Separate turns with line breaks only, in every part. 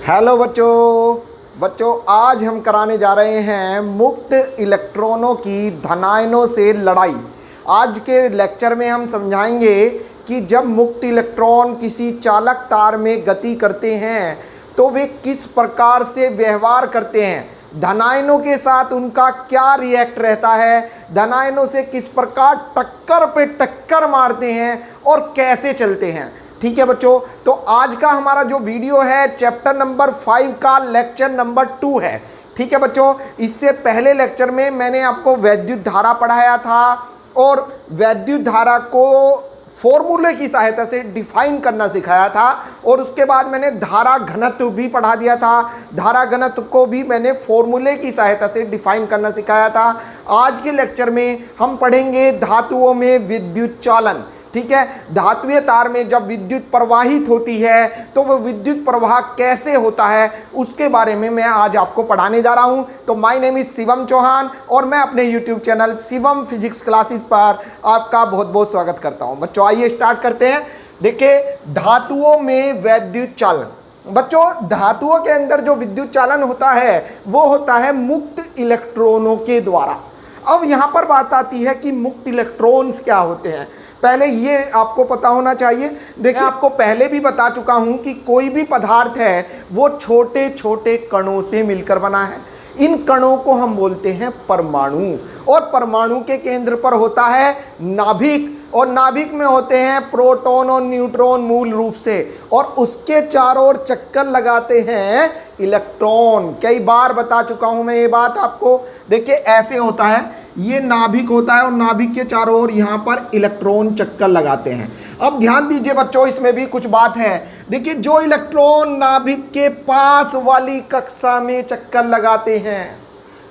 Hello बच्चों आज हम कराने जा रहे हैं मुक्त इलेक्ट्रॉनों की धनायनों से लड़ाई। आज के लेक्चर में हम समझाएंगे कि जब मुक्त इलेक्ट्रॉन किसी चालक तार में गति करते हैं तो वे किस प्रकार से व्यवहार करते हैं, धनायनों के साथ उनका क्या रिएक्ट रहता है, धनायनों से किस प्रकार टक्कर पे टक्कर मारते हैं और कैसे चलते हैं। ठीक है बच्चों, तो आज का हमारा जो वीडियो है चैप्टर नंबर 5 का लेक्चर नंबर 2 है। ठीक है बच्चों, इससे पहले लेक्चर में मैंने आपको वैद्युत धारा पढ़ाया था और वैद्युत धारा को फॉर्मूले की सहायता से डिफाइन करना सिखाया था और उसके बाद मैंने धारा घनत्व भी पढ़ा दिया था। धारा घनत्व को भी मैंने फॉर्मूले की सहायता से डिफाइन करना सिखाया था। आज के लेक्चर में हम पढ़ेंगे धातुओं में विद्युत चालन। ठीक है, धात्विय तार में जब विद्युत प्रवाहित होती है तो वह विद्युत प्रवाह कैसे होता है उसके बारे में मैं आज आपको पढ़ाने जा रहा हूं। तो my name is Shivam Chauhan और मैं अपने YouTube channel Shivam physics classes पर आपका बहुत बहुत स्वागत करता हूं। बच्चों आइए स्टार्ट करते हैं। देखिए, धातुओं में वैद्युत चालन। बच्चों, धातुओं के अंदर जो विद्युत चालन होता है वो होता है मुक्त इलेक्ट्रॉनों के द्वारा। अब यहां पर बात आती है कि मुक्त इलेक्ट्रॉन्स क्या होते हैं। पहले ये आपको पता होना चाहिए। देखिए, आपको पहले भी बता चुका हूं कि कोई भी पदार्थ है वो छोटे छोटे कणों से मिलकर बना है। इन कणों को हम बोलते हैं परमाणु और परमाणु के केंद्र पर होता है नाभिक और नाभिक में होते हैं प्रोटॉन और न्यूट्रॉन मूल रूप से, और उसके चारों ओर चक्कर लगाते हैं इलेक्ट्रॉन। कई बार बता चुका हूं मैं ये बात आपको। देखिए, ऐसे होता है, ये नाभिक होता है और नाभिक के चारों ओर यहां पर इलेक्ट्रॉन चक्कर लगाते हैं। अब ध्यान दीजिए बच्चों, इसमें भी कुछ बात है। देखिए, जो इलेक्ट्रॉन नाभिक के पास वाली कक्षा में चक्कर लगाते हैं,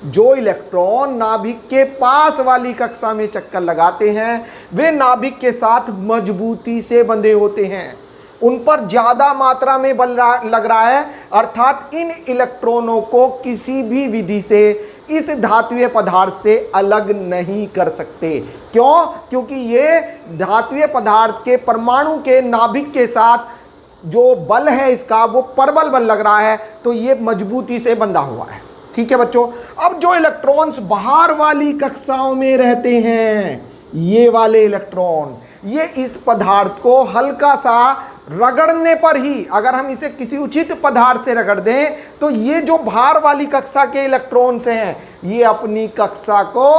जो इलेक्ट्रॉन नाभिक के पास वाली कक्षा में चक्कर लगाते हैं वे नाभिक के साथ मजबूती से बंधे होते हैं, उन पर ज्यादा मात्रा में बल लग रहा है, अर्थात इन इलेक्ट्रॉनों को किसी भी विधि से इस धात्विय पदार्थ से अलग नहीं कर सकते। क्यों? क्योंकि ये धात्विय पदार्थ के परमाणु के नाभिक के साथ जो बल है इसका वो परबल बल लग रहा है, तो ये मजबूती से बंधा हुआ है। ठीक है बच्चों, अब जो इलेक्ट्रॉन्स बाहर वाली कक्षाओं में रहते हैं, ये वाले इलेक्ट्रॉन, ये इस पदार्थ को हल्का सा रगड़ने पर ही, अगर हम इसे किसी उचित पदार्थ से रगड़ दें तो ये जो बाहर वाली कक्षा के इलेक्ट्रॉन्स हैं ये अपनी कक्षा को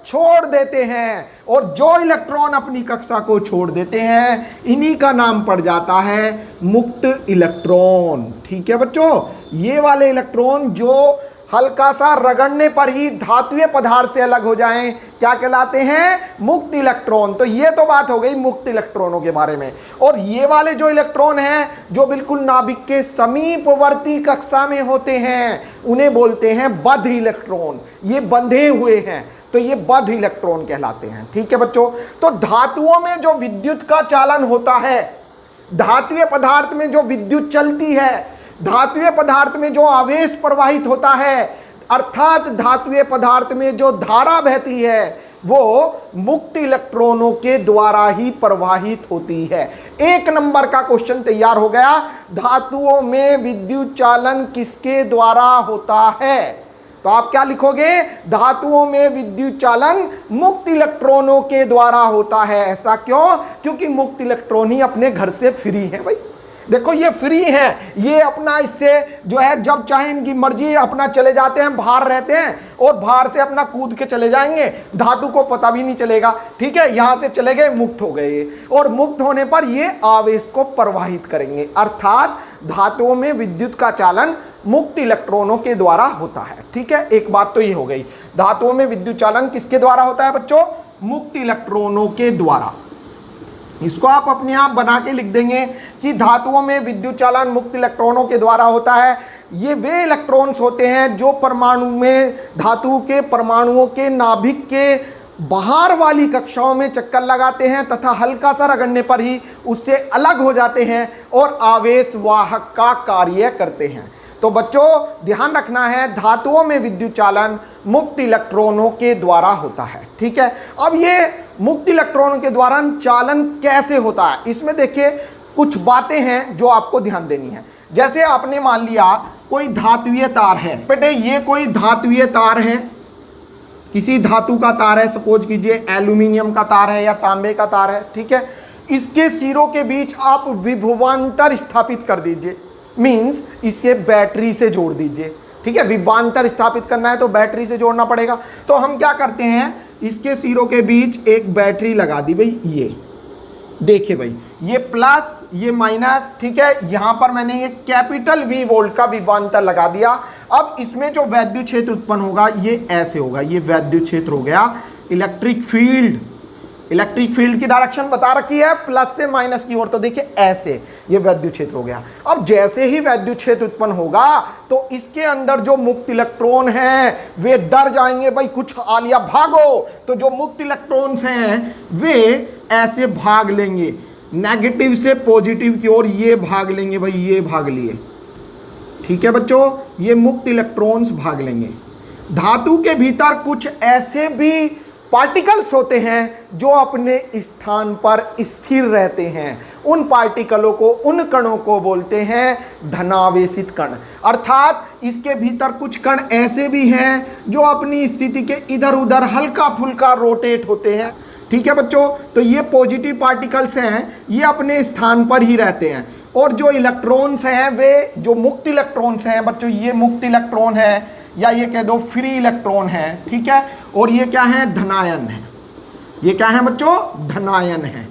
छोड़ देते हैं, और जो इलेक्ट्रॉन अपनी कक्षा को छोड़ देते हैं इन्हीं का नाम पड़ जाता है मुक्त इलेक्ट्रॉन। ठीक है बच्चों, ये वाले इलेक्ट्रॉन जो हल्का सा रगड़ने पर ही धात्विय पदार्थ से अलग हो जाएं क्या कहलाते हैं? मुक्त इलेक्ट्रॉन। तो ये तो बात हो गई मुक्त इलेक्ट्रॉनों के बारे में। और ये वाले जो इलेक्ट्रॉन हैं जो बिल्कुल नाभिक के समीपवर्ती कक्षा में होते हैं उन्हें बोलते हैं बद्ध इलेक्ट्रॉन। ये बंधे हुए हैं तो ये बद्ध इलेक्ट्रॉन कहलाते हैं। ठीक है बच्चों, तो धातुओं में जो विद्युत का चालन होता है, धात्विय पदार्थ में जो विद्युत चलती है, धात्विय पदार्थ में जो आवेश प्रवाहित होता है, अर्थात धात्विय पदार्थ में जो धारा बहती है वो मुक्त इलेक्ट्रॉनों के द्वारा ही प्रवाहित होती है। एक नंबर का क्वेश्चन तैयार हो गया। धातुओं में विद्युत चालन किसके द्वारा होता है? तो आप क्या लिखोगे? धातुओं में विद्युत चालन मुक्त इलेक्ट्रॉनों के द्वारा होता है। ऐसा क्यों? क्योंकि मुक्त इलेक्ट्रॉन ही अपने घर से फ्री है। भाई देखो, ये फ्री हैं, ये अपना इससे जो है जब चाहे इनकी मर्जी अपना चले जाते हैं, बाहर रहते हैं और बाहर से अपना कूद के चले जाएंगे, धातु को पता भी नहीं चलेगा। ठीक है, यहां से चले गए, मुक्त हो गए, और मुक्त होने पर ये आवेश को प्रवाहित करेंगे। अर्थात धातुओं में विद्युत का चालन मुक्त इलेक्ट्रॉनों के द्वारा होता है। ठीक है, एक बात तो ये हो गई। धातुओं में विद्युत चालन किसके द्वारा होता है बच्चों? मुक्त इलेक्ट्रॉनों के द्वारा। इसको आप अपने आप बना के लिख देंगे कि धातुओं में विद्युत चालन मुक्त इलेक्ट्रॉनों के द्वारा होता है। ये वे इलेक्ट्रॉन्स होते हैं जो परमाणु में, धातु के परमाणुओं के नाभिक के बाहर वाली कक्षाओं में चक्कर लगाते हैं तथा हल्का सा रगड़ने पर ही उससे अलग हो जाते हैं और आवेश वाहक का कार्य करते हैं। तो बच्चों ध्यान रखना है, धातुओं में विद्युत चालन मुक्त इलेक्ट्रॉनों के द्वारा होता है। ठीक है, अब ये मुक्त इलेक्ट्रॉनों के द्वारा चालन कैसे होता है, इसमें देखिए कुछ बातें हैं जो आपको ध्यान देनी है। जैसे आपने मान लिया कोई धात्विय तार है, बेटे ये कोई धात्विय तार है, किसी धातु का तार है, सपोज कीजिए एल्यूमिनियम का तार है या तांबे का तार है, ठीक है। इसके सिरों के बीच आप विभवांतर स्थापित कर दीजिए, मींस इसे बैटरी से जोड़ दीजिए, ठीक है। विभवांतर स्थापित करना है तो बैटरी से जोड़ना पड़ेगा। तो हम क्या करते हैं, इसके सिरों के बीच एक बैटरी लगा दी भाई, ये देखिए भाई, ये प्लस ये माइनस, ठीक है। यहां पर मैंने ये कैपिटल V वोल्ट का विभवांतर लगा दिया। अब इसमें जो वैद्युत क्षेत्र उत्पन्न होगा ये ऐसे होगा, ये वैद्युत क्षेत्र हो गया। इलेक्ट्रिक फील्ड, इलेक्ट्रिक फील्ड की डायरेक्शन बता रखी है प्लस से माइनस की ओर, तो देखिए ऐसे ये वैद्युत क्षेत्र हो गया। अब जैसे ही वैद्युत क्षेत्र उत्पन्न होगा तो इसके अंदर जो मुक्त इलेक्ट्रॉन हैं वे डर जाएंगे, भाई कुछ आ लिया भागो। तो जो मुक्त इलेक्ट्रॉन्स हैं वे ऐसे भाग लेंगे, नेगेटिव से पॉजिटिव की ओर ये भाग लेंगे, भाई ये भाग लिए, ठीक है बच्चों, ये मुक्त इलेक्ट्रॉन्स भाग लेंगे। धातु के भीतर कुछ ऐसे भी पार्टिकल्स होते हैं जो अपने स्थान पर स्थिर रहते हैं। उन पार्टिकलों को, उन कणों को बोलते हैं धनावेशित कण। अर्थात इसके भीतर कुछ कण ऐसे भी हैं जो अपनी स्थिति के इधर उधर हल्का फुल्का रोटेट होते हैं, ठीक है बच्चों। तो ये पॉजिटिव पार्टिकल्स हैं, ये अपने स्थान पर ही रहते हैं। और जो इलेक्ट्रॉन्स हैं वे जो मुक्त इलेक्ट्रॉन्स हैं बच्चों, ये मुक्त इलेक्ट्रॉन है या ये कह दो फ्री इलेक्ट्रॉन है, ठीक है। और ये क्या है, धनायन है। ये क्या है बच्चों, धनायन है।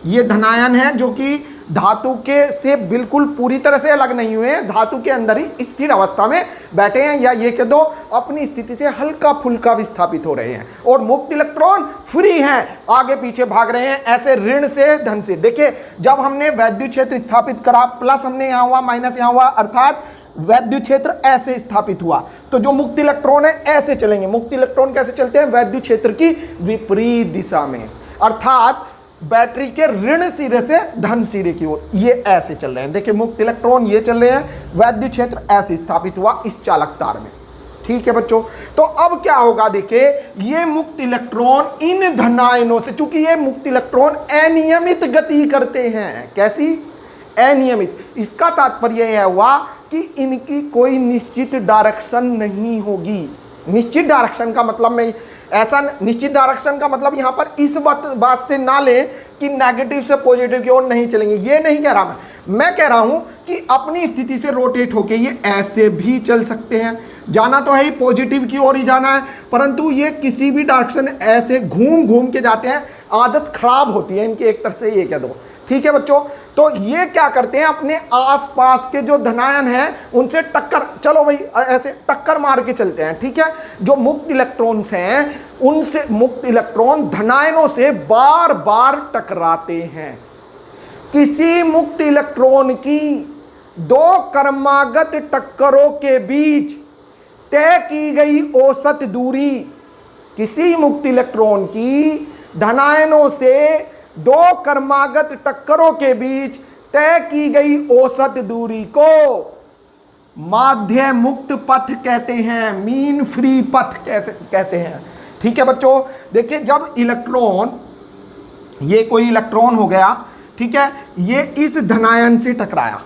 ये धनायन है जो कि धातु के से बिल्कुल पूरी तरह से अलग नहीं हुए, धातु के अंदर ही स्थिर अवस्था में बैठे हैं, या ये कह दो अपनी स्थिति से हल्का फुल्का विस्थापित हो रहे हैं। और मुक्त इलेक्ट्रॉन फ्री हैं, आगे पीछे भाग रहे हैं, ऐसे ऋण से धन से। देखिए जब हमने वैद्युत क्षेत्र स्थापित करा, प्लस हमने यहाँ हुआ, माइनस यहाँ हुआ, अर्थात वैद्युत क्षेत्र ऐसे स्थापित हुआ, तो जो मुक्त इलेक्ट्रॉन है ऐसे चलेंगे। मुक्त इलेक्ट्रॉन कैसे चलते हैं, वैद्युत क्षेत्र की विपरीत दिशा में, अर्थात बैटरी के ऋण सिरे से धन सिरे की ओर, ये ऐसे चल रहे हैं। देखिए मुक्त इलेक्ट्रॉन ये चल रहे हैं, वैद्युत क्षेत्र ऐसे स्थापित हुआ इस चालक तार में, ठीक है बच्चों। तो अब क्या होगा, देखिए ये मुक्त इलेक्ट्रॉन इन धनायनों से, चूंकि ये मुक्त इलेक्ट्रॉन अनियमित गति करते हैं, कैसी, अनियमित। इसका तात्पर्य यह हुआ कि इनकी कोई निश्चित डायरेक्शन नहीं होगी। निश्चित डायरेक्शन का मतलब मैं ऐसा, निश्चित डायरेक्शन का मतलब यहां पर इस बात से ना ले कि नेगेटिव से पॉजिटिव की ओर नहीं चलेंगे, ये नहीं कह रहा मैं कह रहा हूं कि अपनी स्थिति से रोटेट होके ये ऐसे भी चल सकते हैं। जाना तो है ही पॉजिटिव की ओर ही जाना है, परंतु ये किसी भी डायरेक्शन ऐसे घूम घूम के जाते हैं, आदत खराब होती है इनकी एक तरह से, ये कह दो, ठीक है बच्चों। तो ये क्या करते हैं, अपने आसपास के जो धनायन हैं उनसे टक्कर, चलो भाई ऐसे टक्कर मार के चलते हैं, ठीक है। जो मुक्त इलेक्ट्रॉन्स हैं उनसे, मुक्त इलेक्ट्रॉन धनायनों से बार बार टकराते हैं। किसी मुक्त इलेक्ट्रॉन की दो क्रमागत टक्करों के बीच तय की गई औसत दूरी, किसी मुक्त इलेक्ट्रॉन की धनायनों से दो क्रमागत टक्करों के बीच तय की गई औसत दूरी को माध्य मुक्त पथ कहते हैं, मीन फ्री पथ कैसे कहते हैं, ठीक है बच्चों। देखिए जब इलेक्ट्रॉन, ये कोई इलेक्ट्रॉन हो गया, ठीक है, ये इस धनायन से टकराया,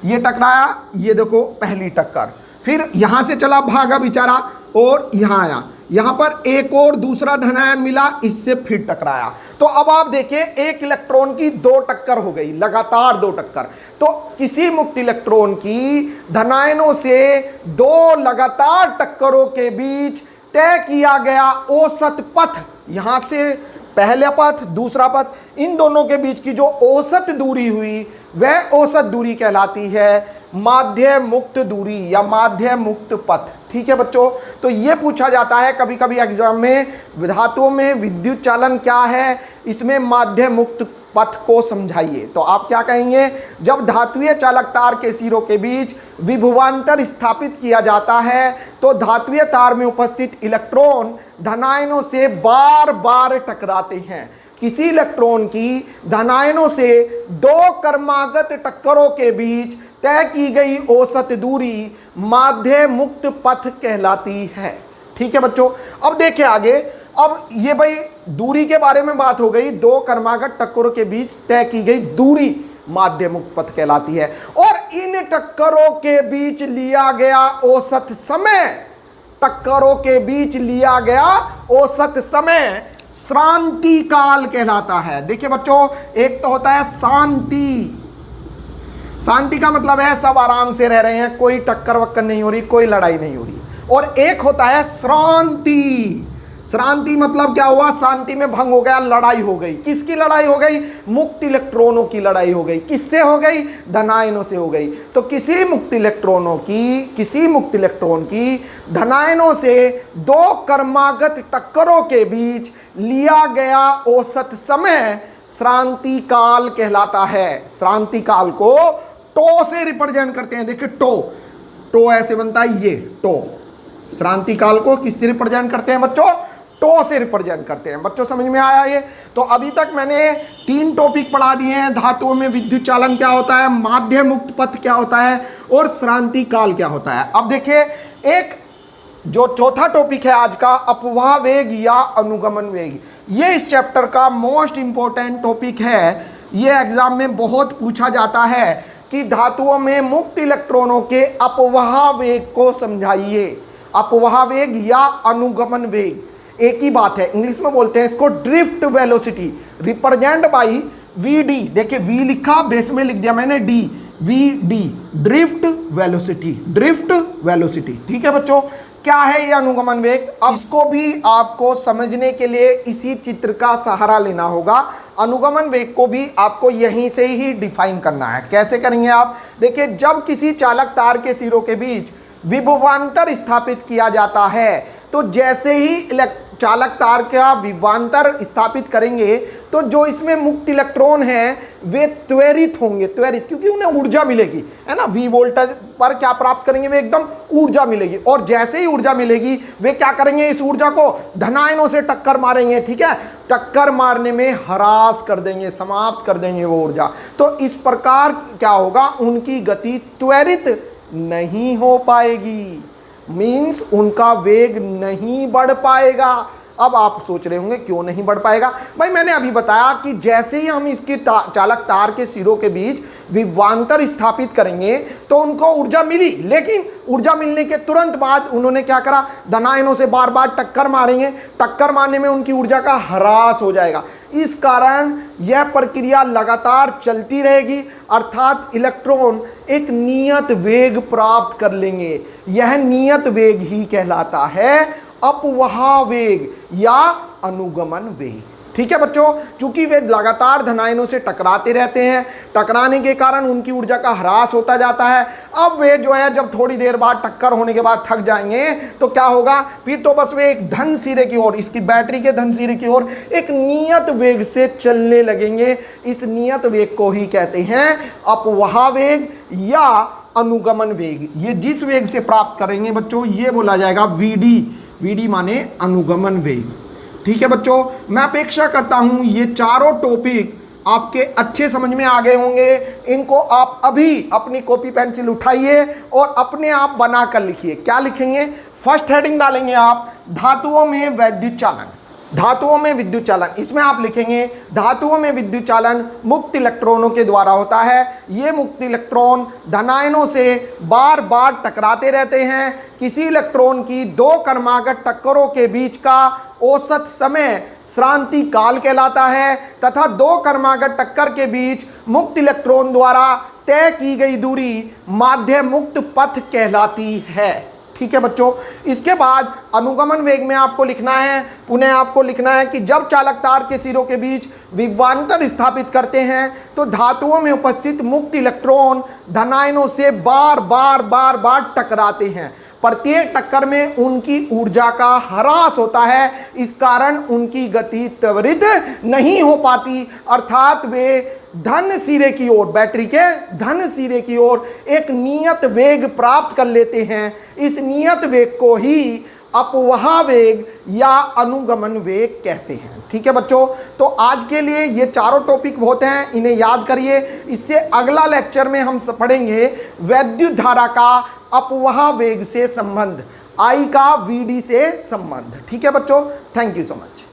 ये टकराया, ये देखो पहली टक्कर, फिर यहां से चला भागा बेचारा और यहां आया, यहां पर एक और दूसरा धनायन मिला, इससे फिर टकराया। तो अब आप देखिए एक इलेक्ट्रॉन की दो टक्कर हो गई, लगातार दो टक्कर। तो किसी मुक्त इलेक्ट्रॉन की धनायनों से दो लगातार टक्करों के बीच तय किया गया औसत पथ, यहां से पहला पथ दूसरा पथ, इन दोनों के बीच की जो औसत दूरी हुई वह औसत दूरी कहलाती है माध्य मुक्त दूरी या माध्य मुक्त पथ, ठीक है बच्चों। तो ये पूछा जाता है कभी कभी एग्जाम में, धातुओं में विद्युत चालन क्या है, इसमें माध्य मुक्त पथ को समझाइए। तो आप क्या कहेंगे, जब धात्विय चालक तार के सिरों के बीच विभवांतर स्थापित किया जाता है तो धात्विय तार में उपस्थित इलेक्ट्रॉन धनायनों से बार बार टकराते हैं। किसी इलेक्ट्रॉन की धनायनों से दो क्रमागत टक्करों के बीच तय की गई औसत दूरी माध्य मुक्त पथ कहलाती है, ठीक है बच्चों। अब देखिए आगे, अब ये भाई दूरी के बारे में बात हो गई, दो क्रमागत टक्करों के बीच तय की गई दूरी, माध्य मुक्त पथ कहलाती है। और इन टक्करों के बीच लिया गया औसत समय, टक्करों के बीच लिया गया औसत समय श्रांति काल कहलाता है। देखिए बच्चों, एक तो होता है शांति, शांति का मतलब है सब आराम से रह रहे हैं, कोई टक्कर वक्कर नहीं हो रही, कोई लड़ाई नहीं हो रही। और एक होता है श्रांति, श्रांति मतलब क्या हुआ, शांति में भंग हो गया, लड़ाई हो गई। किसकी लड़ाई हो गई, मुक्त इलेक्ट्रॉनों की लड़ाई हो गई। किससे हो गई, धनायनों से हो गई। तो किसी मुक्त इलेक्ट्रॉन की धनायनों से दो क्रमागत टक्करों के बीच लिया गया औसत समय श्रांति काल कहलाता है। श्रांति काल को टो से रिप्रेजेंट करते हैं। देखिए टो ऐसे बनता है, ये टो। श्रांति काल को किससे रिप्रेजेंट करते हैं बच्चों, टो से रिप्रेजेंट करते हैं। बच्चों समझ में आया ये? तो अभी तक मैंने 3 टॉपिक पढ़ा दिए हैं। धातुओं में विद्युत चालन क्या होता है, माध्य मुक्त पथ क्या होता है, और श्रांति काल क्या होता है। अब देखिए, एक जो चौथा टॉपिक है आज का, अपवाह वेग या अनुगमन वेग, ये इस चैप्टर का मोस्ट इंपॉर्टेंट टॉपिक है। ये एग्जाम में बहुत पूछा जाता है कि धातुओं में मुक्त इलेक्ट्रॉनों के अपवाह वेग को समझाइए। अपवाह वेग या अनुगमन वेग एक ही बात है, इंग्लिश में बोलते हैं इसको drift velocity, represent by v d. देखिए वी लिखा, बेस में लिख दिया मैंने d, v d, drift velocity, drift velocity. ठीक है बच्चों, क्या है ये अनुगमन वेग? अब इसको भी आपको समझने के लिए इसी चित्र का सहारा लेना होगा। अनुगमन वेग को भी आपको यहीं से ही डिफाइन करना है। कैसे करेंगे आप? देखिए, जब किसी चालक तार के सिरों के बीच विभवांतर स्थापित किया जाता है, तो जैसे ही चालक तार का विभवांतर स्थापित करेंगे तो जो इसमें मुक्त इलेक्ट्रॉन हैं वे त्वरित होंगे, त्वरित, क्योंकि उन्हें ऊर्जा मिलेगी, है ना। वी वोल्टेज पर क्या प्राप्त करेंगे, वे एकदम ऊर्जा मिलेगी। और जैसे ही ऊर्जा मिलेगी वे क्या करेंगे, इस ऊर्जा को धनायनों से टक्कर मारेंगे। ठीक है, टक्कर मारने में हरास कर देंगे, समाप्त कर देंगे वो ऊर्जा। तो इस प्रकार क्या होगा, उनकी गति त्वरित नहीं हो पाएगी, मीन्स उनका वेग नहीं बढ़ पाएगा। अब आप सोच रहे होंगे क्यों नहीं बढ़ पाएगा? भाई मैंने अभी बताया कि जैसे ही हम इसकी चालक तार के सिरों के बीच विभवांतर स्थापित करेंगे तो उनको ऊर्जा मिली, लेकिन ऊर्जा मिलने के तुरंत बाद उन्होंने क्या करा, धनायनों से बार बार टक्कर मारेंगे। टक्कर मारने में उनकी ऊर्जा का ह्रास हो जाएगा। इस कारण यह प्रक्रिया लगातार चलती रहेगी, अर्थात इलेक्ट्रॉन एक नियत वेग प्राप्त कर लेंगे। यह नियत वेग ही कहलाता है अपवाह वेग या अनुगमन वेग। ठीक है बच्चों, चूंकि वे लगातार धनायनों से टकराते रहते हैं, टकराने के कारण उनकी ऊर्जा का ह्रास होता जाता है। अब वे जो है जब थोड़ी देर बाद टक्कर होने के बाद थक जाएंगे तो क्या होगा, फिर तो बस वे एक धन सिरे की ओर, इसकी बैटरी के धन सिरे की ओर एक नियत वेग से चलने लगेंगे। इस नियत वेग को ही कहते हैं अपवाह वेग या अनुगमन वेग। ये जिस वेग से प्राप्त करेंगे बच्चों, ये बोला जाएगा वीडी। वीडी माने अनुगमन वेग। ठीक है बच्चों, मैं अपेक्षा करता हूं ये चारों टॉपिक आपके अच्छे समझ में आ गए होंगे। इनको आप अभी अपनी कॉपी पेंसिल उठाइए और अपने आप बना कर लिखिए। क्या लिखेंगे? फर्स्ट हेडिंग डालेंगे आप, धातुओं में वैद्युत चालन। धातुओं में विद्युत चालन, इसमें आप लिखेंगे धातुओं में विद्युत चालन मुक्त इलेक्ट्रॉनों के द्वारा होता है। ये मुक्त इलेक्ट्रॉन धनायनों से बार बार टकराते रहते हैं। किसी इलेक्ट्रॉन की दो क्रमागत टक्करों के बीच का औसत समय श्रांति काल कहलाता है, तथा दो क्रमागत टक्कर के बीच मुक्त इलेक्ट्रॉन द्वारा तय की गई दूरी माध्य मुक्त पथ कहलाती है। ठीक है बच्चों, इसके बाद अनुगमन वेग में आपको लिखना है, पुनः आपको लिखना है कि जब चालक तार के सिरों के बीच विभवांतर स्थापित करते हैं तो धातुओं में उपस्थित मुक्त इलेक्ट्रॉन धनायनों से बार बार टकराते हैं। प्रत्येक टक्कर में उनकी ऊर्जा का ह्रास होता है, इस कारण उनकी गति त्वरित नहीं हो पाती, अर्थात वे धन सिरे की ओर, बैटरी के धन सिरे की ओर एक नियत वेग प्राप्त कर लेते हैं। इस नियत वेग को ही अपवाह वेग या अनुगमन वेग कहते हैं। ठीक है बच्चों, तो आज के लिए ये चारों टॉपिक बहुत हैं, इन्हें याद करिए। इससे अगला लेक्चर में हम पढ़ेंगे वैद्युत धारा का अपवाह वेग से संबंध, आई का वीडी से संबंध। ठीक है बच्चों, थैंक यू सो मच।